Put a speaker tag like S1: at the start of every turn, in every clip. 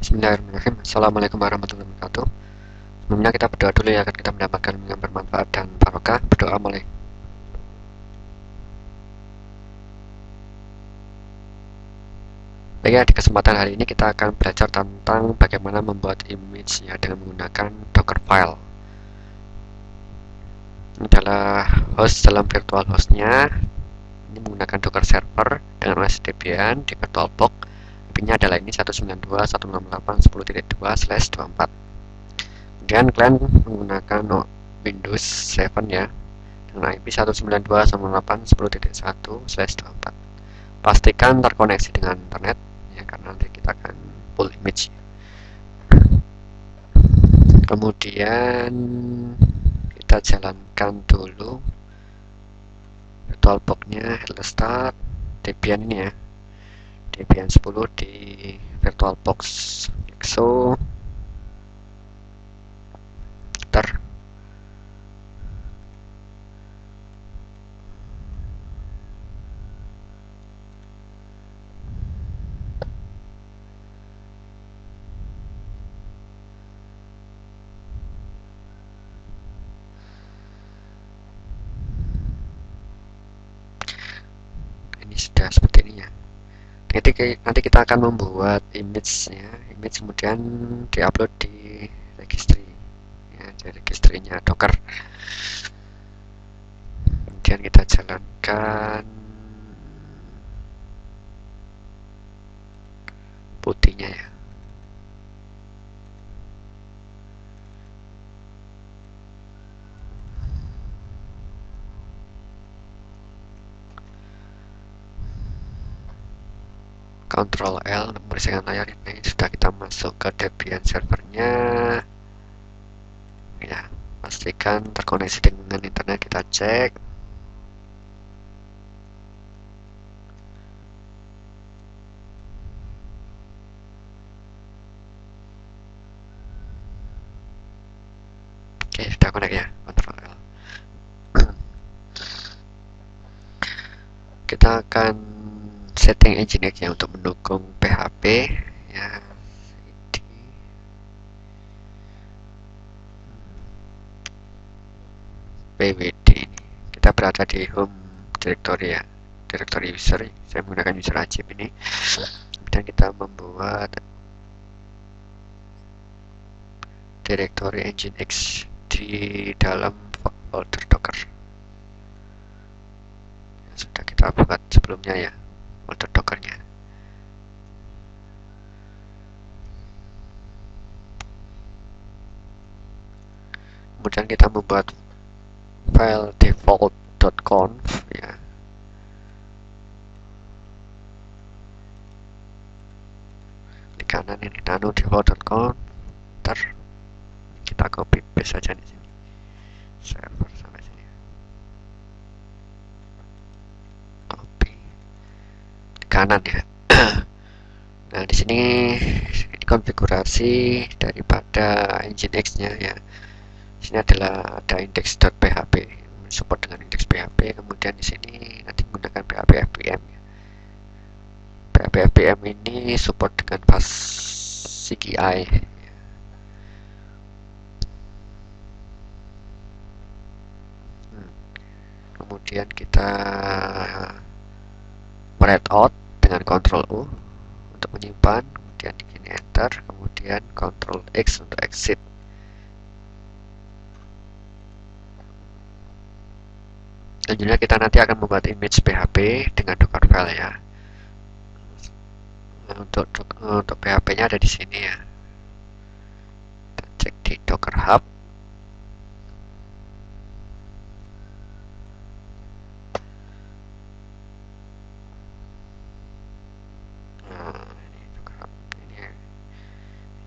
S1: Bismillahirrahmanirrahim. Assalamualaikum warahmatullahi wabarakatuh. Sebelumnya kita berdoa dulu ya agar kita mendapatkan yang bermanfaat dan barokah. Berdoa mulai. Baik ya, di kesempatan hari ini kita akan belajar tentang bagaimana membuat image ya dengan menggunakan Dockerfile. Ini adalah host dalam virtual hostnya. Ini menggunakan Docker server dengan OS Debian di VirtualBox. IP-nya adalah ini 192.168.10.2/24. Kemudian kalian menggunakan Windows 7 ya dengan IP 192.168.10.1/24. Pastikan terkoneksi dengan internet ya, karena nanti kita akan pull image. Kemudian kita jalankan dulu VirtualBox-nya, hello start Debian ini ya, Debian 10 di VirtualBox so enter. Ini sudah seperti ini ya. Nanti kita akan membuat image ya, image kemudian diupload di registry ya, di registrinya Docker. Kemudian kita jalankan putihnya ya. Ctrl L untuk membersihkan layar ini. Sudah kita masuk ke Debian servernya ya, pastikan terkoneksi dengan internet. Kita cek oke, sudah connect ya. Ctrl L. Kita akan setting Nginx ya untuk mendukung PHP ya. PWD ini kita berada di home directory ya, directory user. Saya menggunakan user ajib ini. Dan kita membuat directory Nginx di dalam folder Docker. Sudah kita buat sebelumnya ya, folder Dockernya. Kemudian kita membuat file default.conf ya. Di kanan ini nano default.conf. Ntar kita copy paste saja di sini. Server sampai sini. Copy. Di kanan ya. Nah, di sini konfigurasi daripada Nginx-nya ya. Di sini adalah ada index.php, support dengan index PHP. Kemudian di sini nanti menggunakan PHP FPM ya. PHP FPM ini support dengan fast CGI. Kemudian kita write out dengan Ctrl U untuk menyimpan, kemudian di sini enter, kemudian Ctrl X untuk exit. Selanjutnya kita nanti akan membuat image PHP dengan Dockerfile ya. Nah, untuk PHP-nya ada di sini ya. Kita cek di Docker Hub.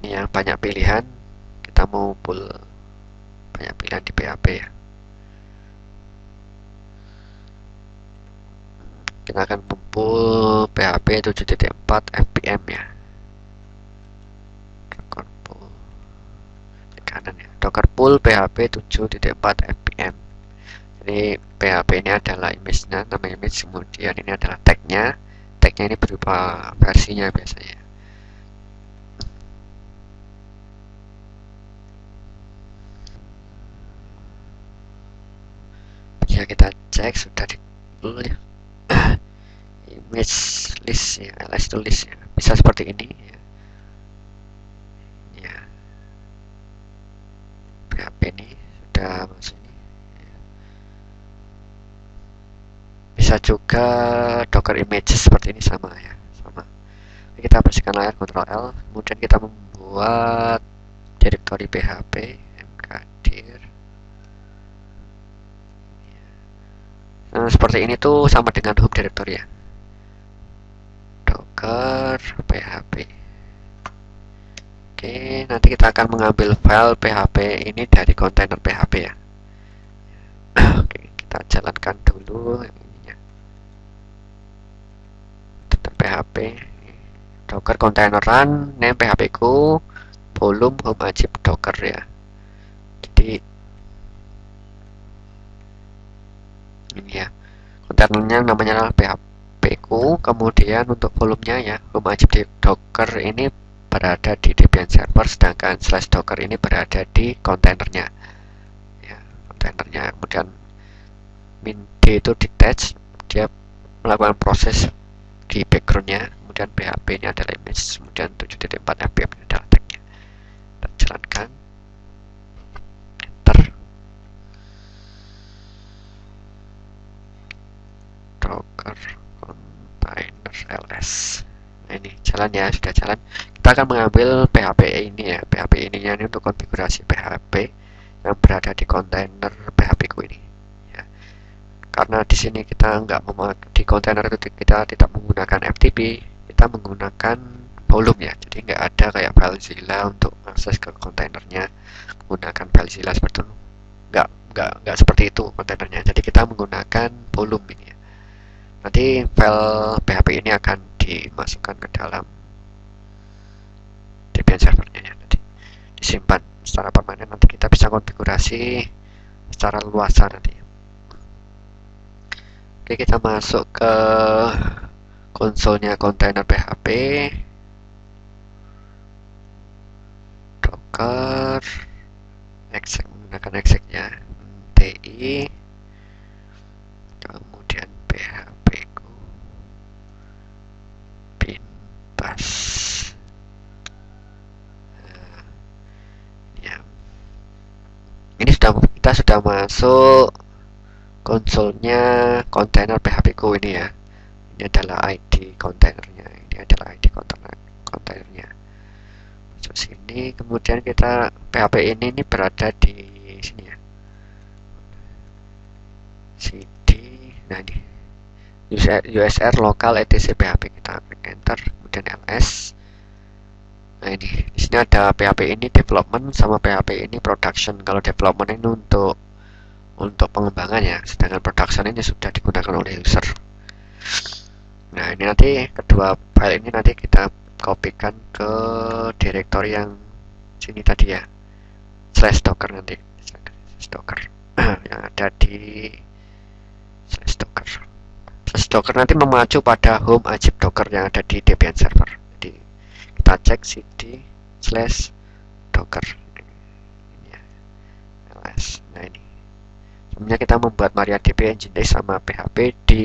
S1: Ini yang banyak pilihan, kita mau pull banyak pilihan di PHP ya. Kita akan mempull PHP 7.4 FPM ya. Docker pull di kanan ya. Docker pull PHP 7.4 FPM. Jadi PHP ini adalah image-nya, nama image, kemudian ini adalah tag-nya. Tag-nya ini berupa versinya biasanya. bisa kita cek sudah di ya. Image list ya, ls to list ya, bisa seperti ini ya. Ya, PHP ini sudah masuk ini ya. Bisa juga docker image seperti ini, sama ya, sama. Kita bersihkan layar, Ctrl L, kemudian kita membuat direktori PHP mkdir. Nah, seperti ini tuh sama dengan home directory ya, docker php. Oke, nanti kita akan mengambil file php ini dari kontainer php ya. Oke, kita jalankan dulu ininya. Tentang php, docker container run, name php ku, volume home ajib docker ya. Jadi ini ya, kontainernya namanya adalah php ku, kemudian untuk volumenya ya, home ajib docker ini berada di Debian server, sedangkan /docker ini berada di kontainernya ya, kontainernya. Kemudian min d itu detach, dia melakukan proses di backgroundnya, kemudian php ini adalah image, kemudian 7.4 fpm ini adalah tagnya. Kita jalankan, enter. Docker container ls. Nah, ini jalan ya, sudah jalan. Kita akan mengambil PHP ini ya, PHP ininya ini untuk konfigurasi PHP yang berada di kontainer PHP ku ini ya. Karena di sini kita nggak di kontainer itu kita tidak menggunakan FTP, kita menggunakan volume ya, jadi nggak ada kayak FileZilla untuk akses ke kontainernya menggunakan FileZilla seperti itu, nggak seperti itu kontainernya. Jadi kita menggunakan volume ini ya. Nanti file PHP ini akan dimasukkan ke dalam Debian servernya ya, nanti disimpan secara permanen, nanti kita bisa konfigurasi secara luasa nanti. Oke, kita masuk ke konsolnya kontainer PHP, docker exec, menggunakan exec ya, ti, kemudian php ku, bin bash. Ini kita sudah masuk konsolnya kontainer PHP ku ini ya. Ini adalah ID kontainernya, ini adalah ID kontainernya. Masuk sini, kemudian kita PHP ini berada di sini ya. CD, nah ini USR lokal etc PHP, kita klik enter, kemudian ls. Nah ini di sini ada PHP ini development sama PHP ini production. Kalau development ini untuk pengembangan ya, sedangkan production ini sudah digunakan oleh user. Nah ini nanti kedua file ini nanti kita kopikan ke direktori yang sini tadi ya, /docker nanti, /docker yang ada di /docker. /docker nanti memacu pada home ajib docker yang ada di Debian server. Jadi kita cek cd /docker ini ya, ls. Nah ini sebenarnya kita membuat MariaDB, Nginx sama PHP di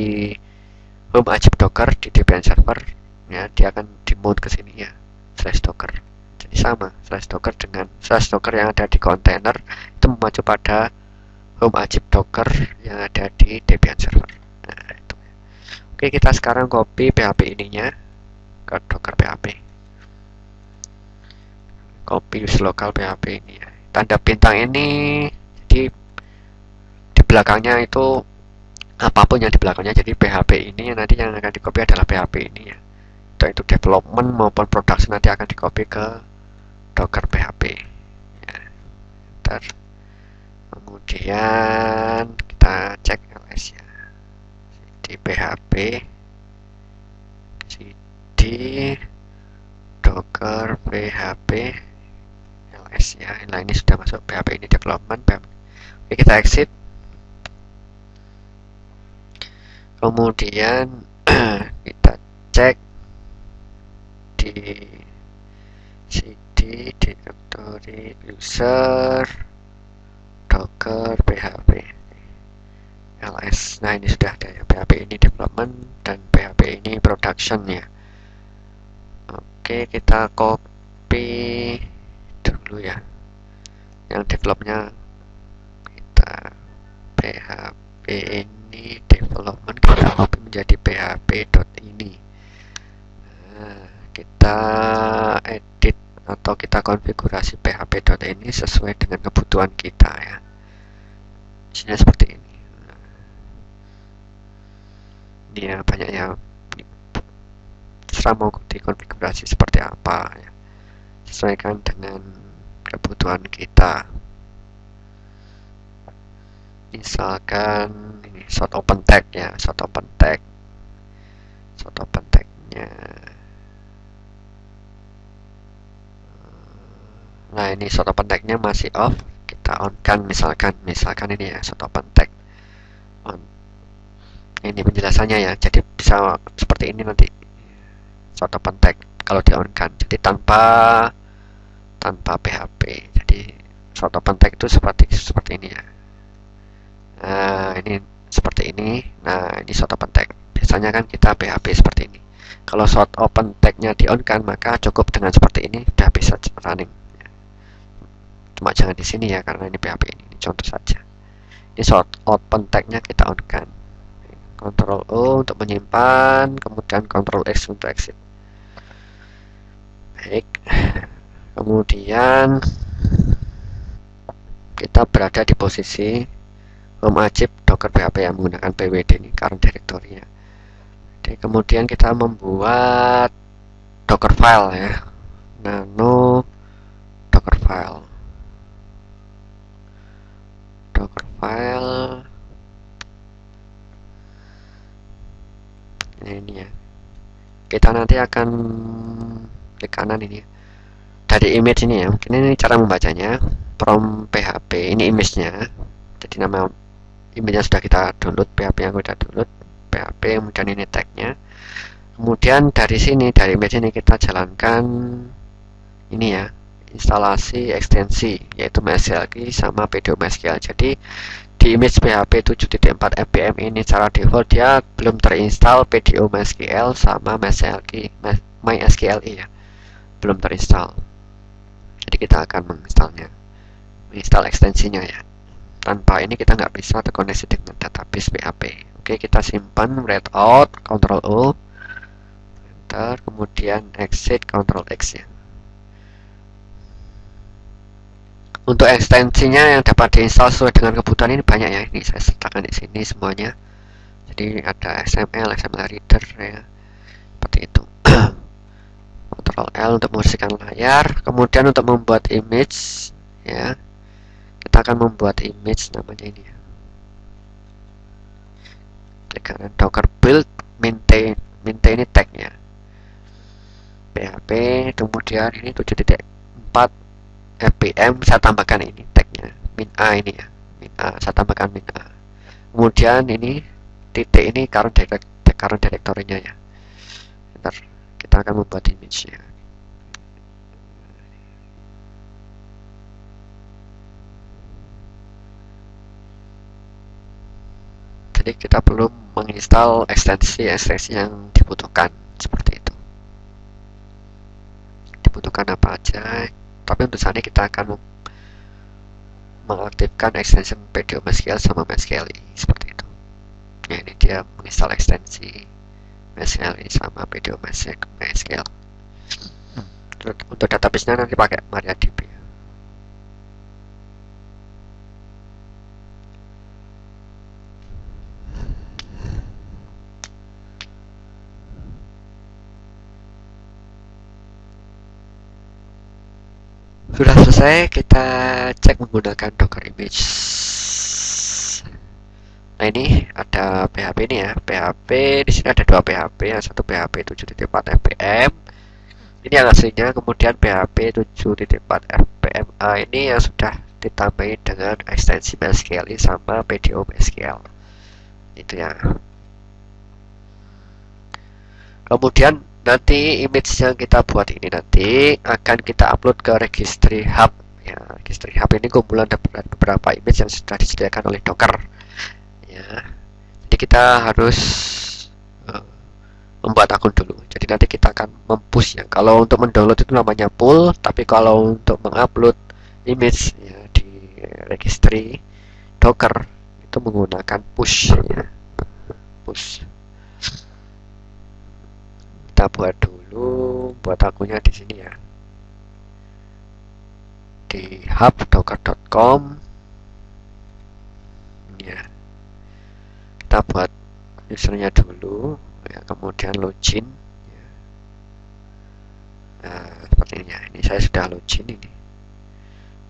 S1: home ajib docker di Debian server ya, dia akan dimount ke sini ya, /docker. Jadi sama, /docker dengan /docker yang ada di kontainer itu memacu pada home ajib docker yang ada di Debian server. Nah itu. Oke, kita sekarang copy PHP ininya ke docker PHP, copy use local PHP ini ya. Tanda bintang ini, jadi di belakangnya itu apapun yang di belakangnya, jadi PHP ini nanti yang akan di copy adalah PHP ini ya, itu development maupun production nanti akan di copy ke docker PHP ya. Ntar kemudian kita cek ls ya, di PHP cd docker PHP ls ya. Nah ini sudah masuk PHP ini development PHP. Oke, kita exit, kemudian kita cek di cd directory user docker php. ls. Nah ini sudah ada ya, PHP ini development dan PHP ini production ya. Oke, kita copy dulu ya, yang developnya kita PHP ini development kita copy menjadi php.ini. Nah, kita edit atau kita konfigurasi php.ini sesuai dengan kebutuhan kita ya. Isinya seperti ini. Ini ya banyak ya, terserah mau dikonfigurasi seperti apa ya, sesuaikan dengan kebutuhan kita. Misalkan ini short open tag ya, short open tagnya nah ini short open tagnya masih off, kita on kan, misalkan ini ya short open tag on. Ini penjelasannya ya, jadi bisa seperti ini nanti short open tag kalau di on kan, jadi tanpa PHP. Jadi short open tag itu seperti ini ya. Nah ini seperti ini. Nah ini short open tag, biasanya kan kita PHP seperti ini. Kalau short open tagnya di on kan, maka cukup dengan seperti ini sudah bisa running. Cuma jangan di sini ya, karena ini PHP ini contoh saja. Ini short open tagnya kita on kan. Ctrl O untuk menyimpan, kemudian Ctrl X untuk exit. Baik, kemudian kita berada di posisi home ajib docker php yang menggunakan pwd ini, current directory ya. Jadi kemudian kita membuat docker file ya, nano docker file ini ya. Kita nanti akan klik kanan ini ya, dari image ini ya. Mungkin ini cara membacanya from php, ini image-nya. Jadi nama image-nya sudah kita download, PHP yang sudah download PHP, kemudian ini tag-nya. Kemudian dari sini, dari image ini kita jalankan ini ya, instalasi ekstensi yaitu MySQL sama PDO-MySQL. Jadi di image PHP 7.4 fpm ini secara default dia belum terinstall PDO-MySQL sama MySQL ya, belum terinstall. Jadi kita akan menginstal ekstensinya ya. Tanpa ini kita nggak bisa terkoneksi dengan database PHP. Oke, kita simpan, read out, Ctrl O, enter, kemudian exit, Ctrl X ya. Untuk ekstensinya yang dapat diinstal sesuai dengan kebutuhan ini banyak ya. Ini saya sertakan di sini semuanya. Jadi ada XML reader ya, seperti itu. Ctrl L untuk membersihkan layar. Kemudian untuk membuat image ya, kita akan membuat image namanya ini ya. Klik kanan, docker build maintain ini tagnya PHP, kemudian ini 7.4 fpm, saya tambahkan ini tagnya min a ini ya, min a, saya tambahkan min a. Kemudian ini titik ini current directory-nya ya. Bentar, kita akan membuat image-nya. Jadi kita perlu menginstal ekstensi yang dibutuhkan, seperti itu. Dibutuhkan apa aja, tapi untuk saat ini kita akan mengaktifkan extension PDO-MySQL sama MySQL seperti itu. Ya, ini dia menginstal ekstensi MySQL sama PDO-MySQL. Untuk database-nya nanti pakai MariaDB. Sudah selesai, kita cek menggunakan docker image. Nah ini ada PHP ini ya, PHP di sini ada dua PHP, yang satu PHP 7.4 fpm, ini yang aslinya, kemudian PHP 7.4 fpma ini yang sudah ditambahin dengan ekstensi MySQL sama PDO-MySQL itu ya. Kemudian nanti image yang kita buat ini nanti akan kita upload ke registry hub ya. Registry hub ini kumpulan beberapa image yang sudah disediakan oleh Docker ya. Jadi kita harus membuat akun dulu. Jadi nanti kita akan mempush ya. Kalau untuk mendownload itu namanya pull, tapi kalau untuk mengupload image ya, di registry Docker itu menggunakan push ya. Push. Kita buat dulu, buat akunnya di sini ya, di hub.docker.com ya. Kita buat usernya dulu ya, kemudian login ya. Nah, seperti ini ya. Ini saya sudah login ini.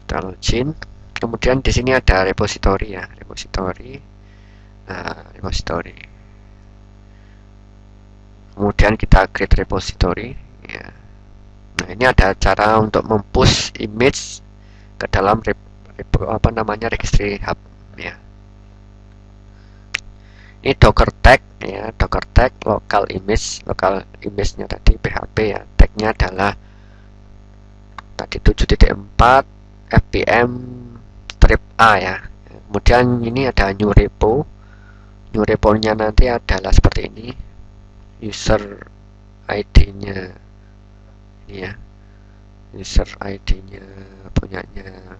S1: Sudah login. Kemudian di sini ada repository ya, repository. Nah, repository. Kemudian kita create repository ya. Nah, ini ada cara untuk mempush image ke dalam registry hub ya. Ini docker tag ya, docker tag local image-nya tadi php ya. Tagnya adalah tadi 7.4 fpm strip a ya. Kemudian ini ada new repo. New repo-nya nanti adalah seperti ini. User ID-nya ini ya, user ID-nya punyanya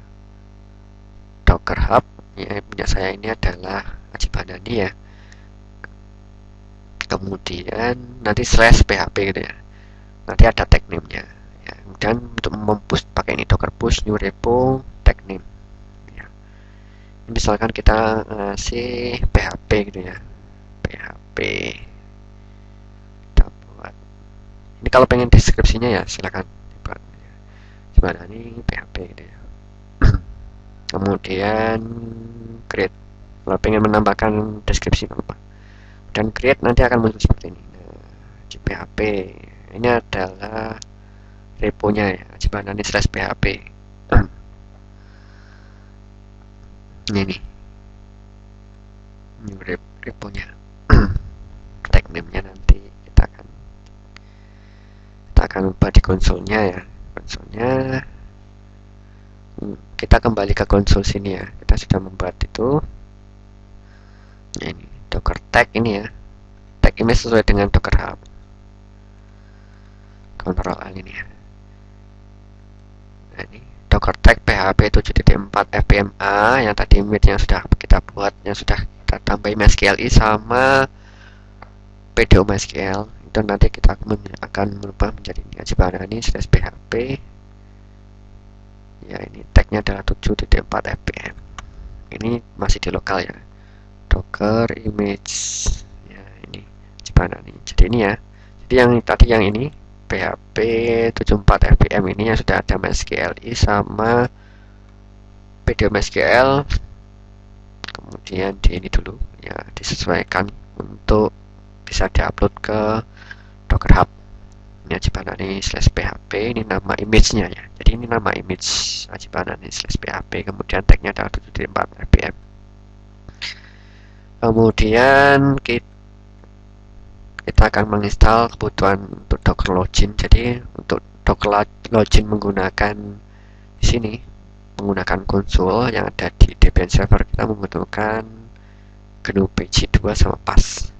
S1: Docker Hub ya, punya saya ini adalah Aji Banani ya. Kemudian nanti /php gitu ya, nanti ada tag name-nya ya. Kemudian untuk mempush pakai ini docker push new repo tag name ya. Misalkan kita ngasih php gitu ya, php. Ini kalau pengen deskripsinya ya silakan buat gimana nih PHP gitu ya. Kemudian create, kalau pengen menambahkan deskripsi apa, dan create nanti akan muncul seperti ini. Nah, di PHP ini adalah reponya ya, /php. Ini reponya. Tag name-nya nanti kita akan ubah di konsolnya ya. Konsolnya kita kembali ke konsol sini ya. Kita sudah membuat itu. Nah, ini docker tag ini ya. Tag image sesuai dengan Docker Hub. Ctrl L ini ya. Nah, ini docker tag php 7.4 fpma yang tadi image yang sudah kita buat, yang sudah kita tambahin MySQLi sama PDO MySQL. Itu nanti kita akan merubah menjadi ini Aji Banani /php ya. Ini tagnya adalah 7.4 fpm. Ini masih di lokal ya, docker image ya, ini Aji Banani. Jadi ini ya, jadi yang tadi yang ini php 74 fpm ini yang sudah ada MySQLi sama PDO MySQL. Kemudian di ini dulu ya, disesuaikan untuk bisa diupload ke Docker Hub. Ini Aji Banani /php, ini nama image-nya ya. Jadi ini nama image Aji Banani /php, kemudian tagnya adalah 7.4 fpm. Kemudian kita akan menginstal kebutuhan untuk Docker login. Jadi untuk Docker login menggunakan di sini, menggunakan konsol yang ada di Debian server, kita membutuhkan GNU PG2 sama PAS.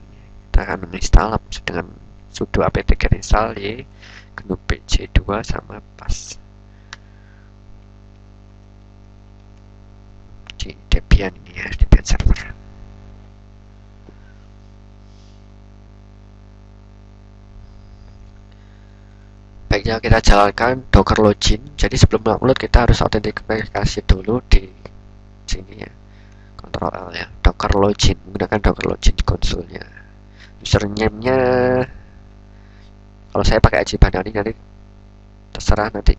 S1: Kita akan menginstal dengan sudo apt install y GNU PG2 sama PAS di Debian ini ya, Debian server. Baiknya kita jalankan Docker login. Jadi sebelum upload kita harus autentikasi dulu di sini ya, Ctrl L ya, Docker login, menggunakan Docker login konsolnya. Username-nya kalau saya pakai Aji Banani, nanti terserah nanti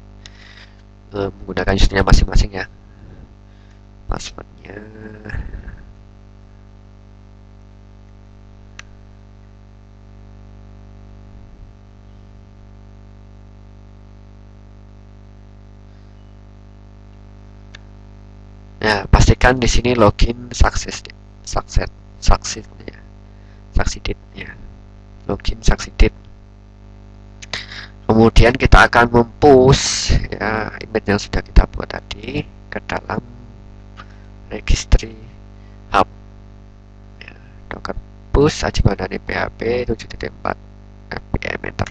S1: menggunakan username masing-masing ya. Passwordnya ya, pastikan di sini login succeeded ya, login succeeded. Kemudian kita akan mempush ya image yang sudah kita buat tadi ke dalam registry hub ya, Docker hapus ajiban dari PHP 7.4 npm enter.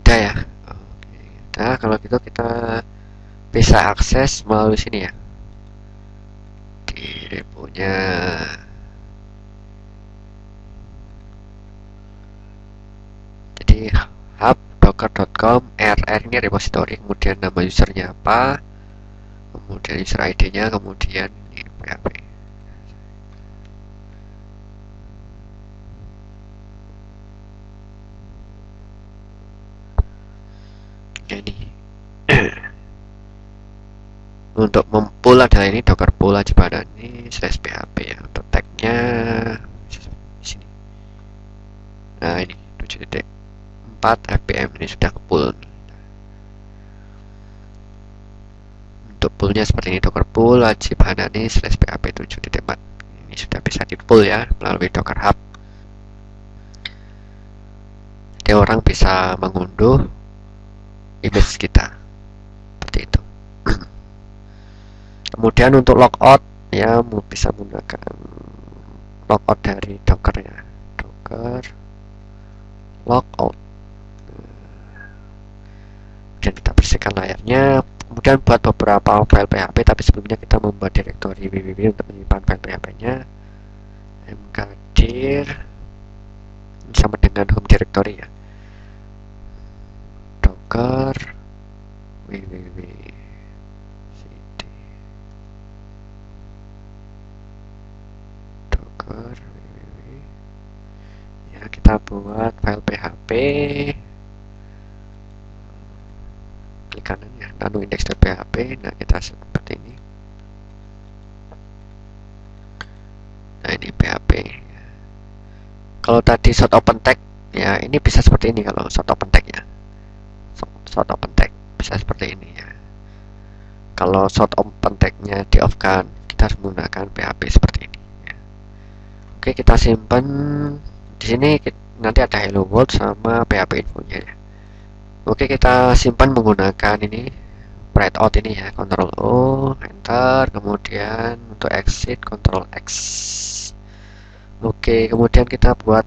S1: Udah ya. Oke. Nah, kalau gitu kita bisa akses melalui sini ya, di reponya. Jadi hub docker.com rr ini repository, kemudian nama usernya apa, kemudian user ID-nya, kemudian ini PHP. Ini untuk mempull adalah ini docker pull ajiban ini /php ya. Untuk tagnya di sini. Nah ini 7.4 fpm ini sudah pull. Untuk pullnya seperti ini, docker pull ajiban ini /php 7.4. Ini sudah bisa di pull ya melalui docker hub. Jadi orang bisa mengunduh image kita seperti itu. Kemudian untuk logout ya, bisa menggunakan logout dari docker ya, docker logout. Dan kita bersihkan layarnya. Kemudian buat beberapa file PHP, tapi sebelumnya kita membuat direktori www untuk menyimpan file PHP-nya. mkdir sama dengan home directory ya, docker www cd docker www ya, kita buat file PHP, klik kanan ya, nano index.php. Nah kita seperti ini. Nah ini PHP. Kalau tadi short open tag ya, ini bisa seperti ini. Kalau short open tag ya, short open tag bisa seperti ini ya. Kalau short open tagnya di off kan, kita harus menggunakan PHP seperti ini ya. Oke, kita simpan di sini. Nanti ada hello world sama PHP infonya ya. Oke, kita simpan menggunakan ini write out ini ya, Ctrl O, enter, kemudian untuk exit Ctrl X. Oke, kemudian kita buat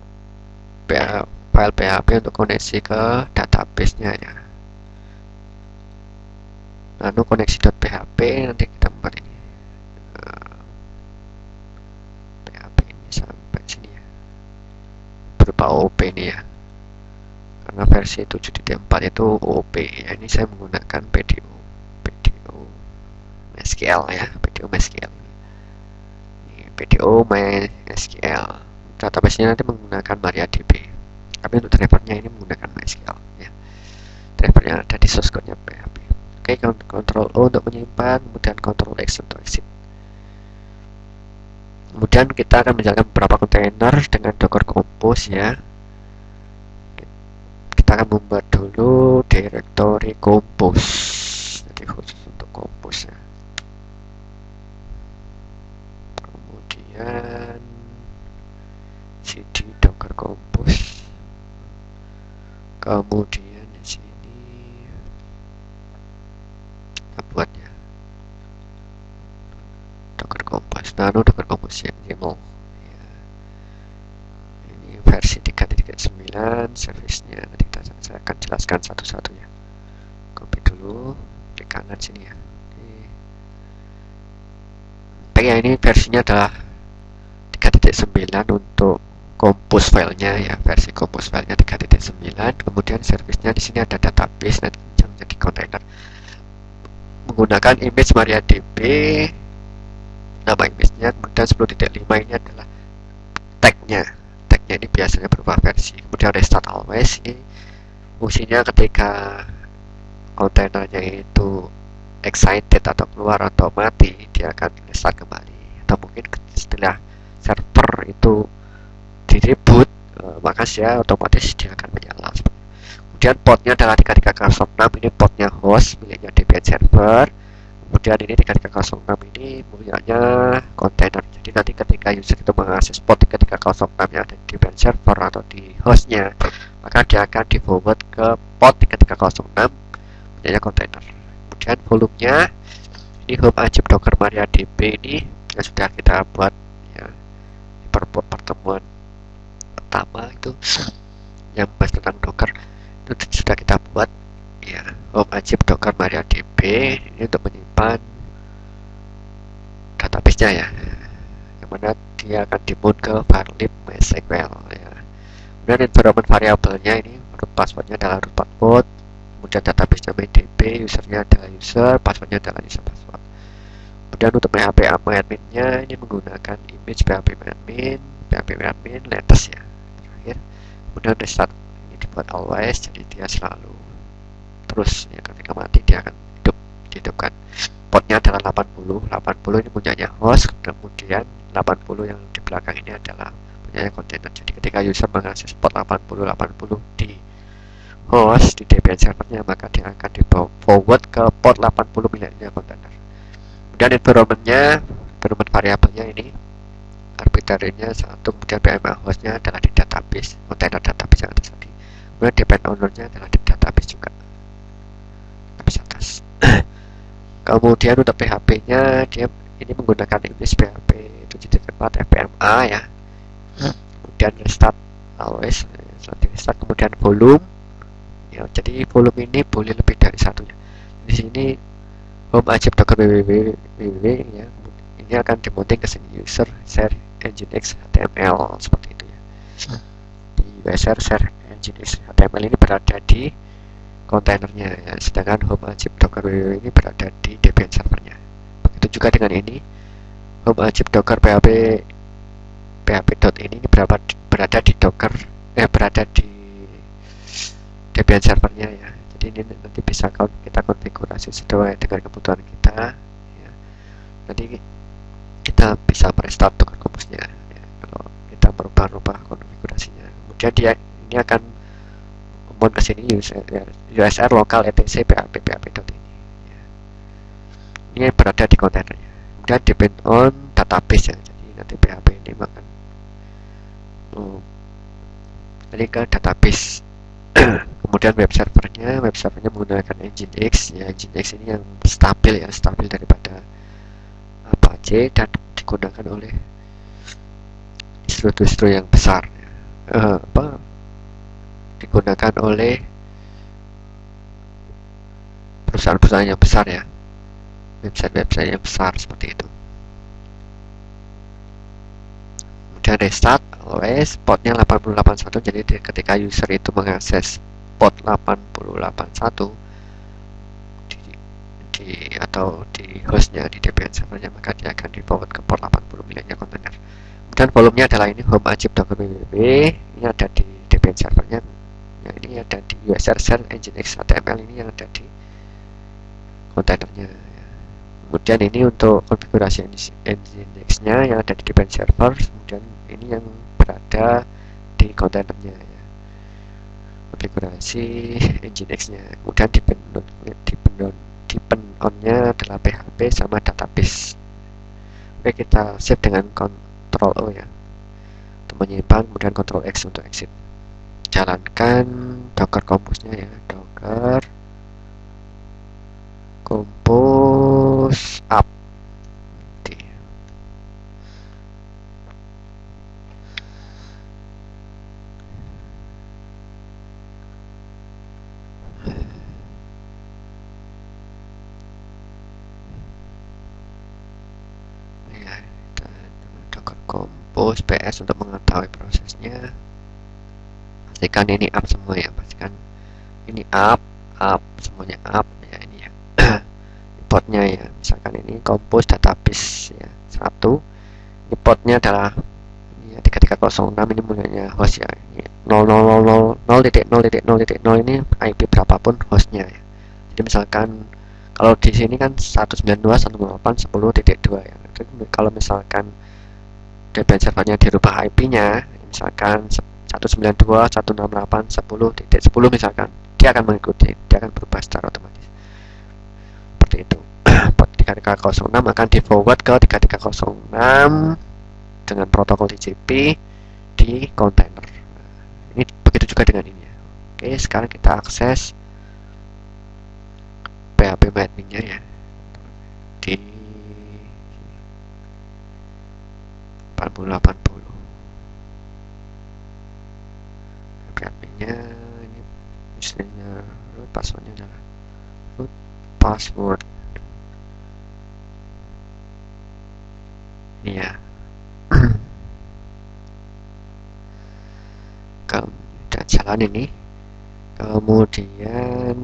S1: file PHP untuk koneksi ke database-nya ya. Lalu koneksi.php, nanti kita buat ini PHP ini sampai sini ya, berupa OOP ini ya, karena versi 7.4 itu OOP ya. Ini saya menggunakan PDO MySQL ya, PDO MySQL. PDO MySQL. Database-nya nanti menggunakan MariaDB. Tapi untuk drivernya ini menggunakan MySQL ya. Drivernya ada di source code-nya PHP. Oke, Ctrl O untuk menyimpan, kemudian Ctrl X untuk exit. Kemudian kita akan menjalankan beberapa kontainer dengan Docker Compose ya. Kita akan membuat dulu directory Compose. Jadi khusus untuk Compose ya. Kemudian cd docker compose, kemudian di sini kita buat ya docker compose, nano docker compose ya, YAML ya. service-nya. Nanti saya akan jelaskan satu-satu ya. Copy dulu di kanan sini ya. Oke, ya, ini versinya adalah 3.9 untuk compose filenya ya, versi compose filenya 3.9. Kemudian service-nya di sini ada database nanti yang menjadi kontainer menggunakan image MariaDB, nama image-nya. Kemudian 10.5 ini adalah tag-nya ini biasanya berupa versi. Kemudian restart always, ini fungsinya ketika kontainernya itu excited atau keluar atau mati, dia akan restart kembali. Atau mungkin setelah server itu di reboot, maka dia otomatis dia akan menyala. Kemudian portnya adalah 3306, ini portnya host miliknya Debian server. Kemudian ini 3306 ini punyanya kontainer. Jadi nanti ketika user itu mengakses port 3306 yang ada di Debian server atau di hostnya, maka dia akan di forward ke port 3306 punyanya kontainer. Kemudian volumenya ini home ajib docker MariaDB ini yang sudah kita buat ya di pertemuan pertama itu yang bahas tentang docker itu sudah kita buat ya, home ajib docker MariaDB ini untuk menyimpan database-nya ya, yang mana dia akan dimount ke varlib MySQL ya. Kemudian environment variabelnya ini root passwordnya adalah root password, kemudian database-nya MariaDB, usernya adalah user, passwordnya adalah user password. Kemudian untuk PHP admin-nya ini menggunakan image PHP admin latest ya terakhir. Kemudian restart ini dibuat always, jadi dia selalu terus ya, ketika mati dia akan dihidupkan. Portnya adalah 80 ini punyanya host, kemudian 80 yang di belakang ini adalah punyanya kontainer. Jadi ketika user mengakses port 80 di host di Debian servernya, maka dia akan di forward ke port 80 miliknya kontainer. Kemudian environment variabelnya ini arbitrary-nya 1, kemudian PMA hostnya adalah di database, kontainer database yang atas tadi. Kemudian depend owner-nya adalah di database juga, database atas. Kemudian untuk PHP-nya dia ini menggunakan image PHP 7.4 FPMA ya. Kemudian restart always, nanti restart. Kemudian volume ya, jadi volume ini boleh lebih dari satu ya. Di sini home ajib docker www ya, ini akan dimunting ke sini user share nginx html seperti itu ya. Di user share nginx html ini berada di kontainernya ya, sedangkan home ajib docker www ini berada di Debian servernya. Begitu juga dengan ini home ajib docker php.ini berada di docker berada di Debian servernya ya. Jadi ini nanti bisa kita konfigurasi sesuai dengan kebutuhan kita ya. Nanti kita bisa merestart docker compose-nya ya, kalau kita merubah konfigurasinya. Kemudian dia ini akan mount ke sini usr local etc php.ini ya. Ini berada di kontainernya. Kemudian depend on database ya, jadi nanti PHP ini akan nanti ke database. Kemudian web servernya menggunakan Nginx ya. Nginx ini yang stabil daripada Apache dan digunakan oleh distro yang besar ya. Digunakan oleh perusahaan-perusahaan yang besar ya, website yang besar seperti itu. Kemudian restart always, portnya 8081, jadi ketika user itu mengakses port 8081 atau di hostnya di Debian servernya, maka dia akan di forward ke port 80 miliknya kontainer. Kemudian volumenya adalah ini home ajib docker www, ini ada di Debian servernya ya, ini ada di usr share nginx html, ini yang ada di kontainernya ya. Kemudian ini untuk konfigurasi nginx-nya yang ada di Debian server, kemudian ini yang berada di kontainernya ya, konfigurasi nginx-nya. Kemudian depend on-nya adalah PHP sama database. Oke, kita save dengan Ctrl O ya untuk menyimpan, kemudian Ctrl X untuk exit. Jalankan docker compose-nya ya, docker compose up. Compose PS untuk mengetahui prosesnya. Pastikan ini up semua ya, pastikan ini up semuanya up ya, ini ya. Portnya ya, misalkan ini Compose database ya 1, ini portnya adalah ini ya 3306, ini mulainya host ya, ini 0000.0.0.0 ini IP berapapun hostnya ya. Jadi misalkan kalau di sini kan 192.168.10.2 ya. Jadi kalau misalkan Debian servernya dirubah IP-nya, misalkan 192.168.10.10 misalkan, dia akan mengikuti, dia akan berubah secara otomatis. Seperti itu. Port 3306 akan di forward ke 3306 dengan protokol TCP di kontainer. Ini begitu juga dengan ini ya. Oke, sekarang kita akses PHP adminnya ya di 4080. PHP adminnya ini username-nya root, passwordnya adalah root password. Ini ya. Kemudian jalan ini. Kemudian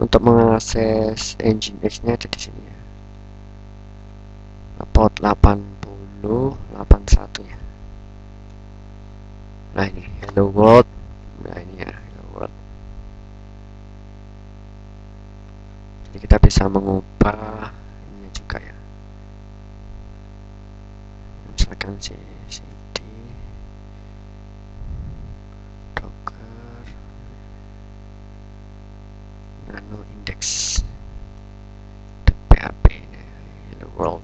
S1: untuk mengakses Nginx nya ada di sini ya. Port 8081 ya. Nah ini hello world. Nah ini ya hello world. Jadi kita bisa mengubah ini juga ya. Misalkan cd docker nano index php hello world.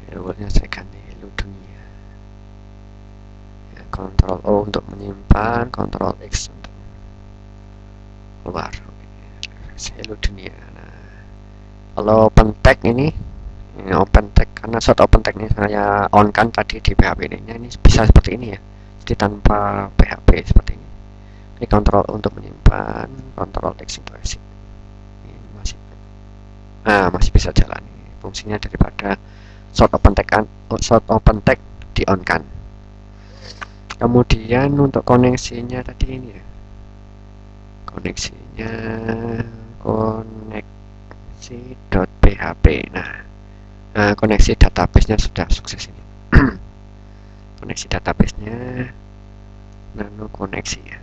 S1: Hello worldnya saya ganti hello dunia ya. Ctrl O untuk menyimpan, Ctrl X untuk keluar. Hello dunia. Nah, kalau open tag ini open tag, karena short open tag ini saya on kan tadi di PHP ini bisa seperti ini ya, jadi tanpa PHP seperti ini. Ini Ctrl untuk menyimpan, Ctrl X untuk exit. Ini masih bisa jalan. Ini fungsinya daripada short open tag di on kan. Kemudian untuk koneksinya tadi ini ya, koneksinya koneksi.php. Nah, koneksi database-nya sudah sukses ini. Koneksi database-nya nano koneksi ya.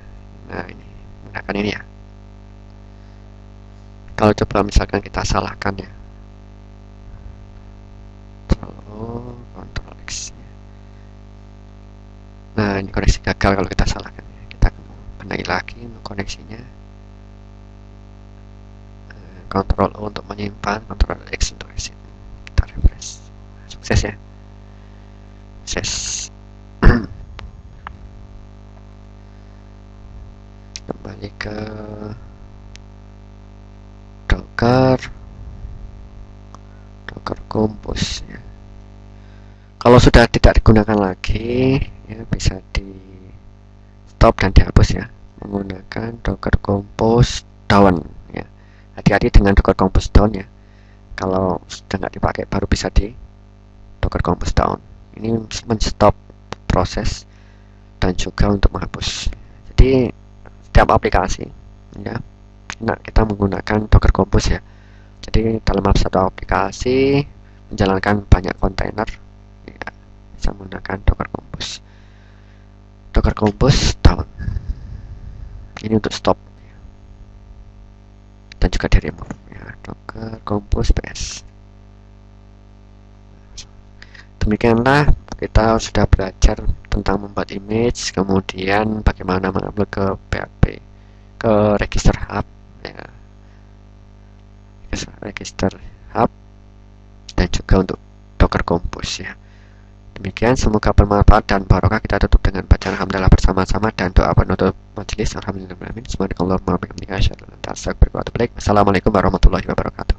S1: Nah, ini menggunakan ini ya. Kalau coba misalkan kita salahkan ya. Ctrl X. Nah, ini koneksi gagal kalau kita salahkan ya. Kita benahi lagi koneksinya. Ctrl O untuk menyimpan, Ctrl X untuk exit. Kita refresh. Sukses ya. Sukses. Kembali ke Docker Compose ya. Kalau sudah tidak digunakan lagi ya, bisa di stop dan dihapus ya menggunakan Docker Compose down ya. Hati-hati dengan Docker Compose down ya. Kalau sudah nggak dipakai baru bisa di Docker Compose down. Ini men-stop proses dan juga untuk menghapus. Jadi setiap aplikasi ya, nah kita menggunakan Docker Compose ya. Jadi dalam satu aplikasi menjalankan banyak kontainer ya, bisa menggunakan Docker Compose. Docker Compose down. Ini untuk stop dan juga di remove ya. Docker Compose PS. Demikianlah kita sudah belajar tentang membuat image, kemudian bagaimana mengupload ke PHP, ke register hub ya, register hub, dan juga untuk Docker Compose ya. Demikian, semoga bermanfaat dan barokah. Kita tutup dengan bacaan alhamdulillah bersama-sama dan doa penutup majelis. Alhamdulillah. Assalamualaikum warahmatullahi wabarakatuh.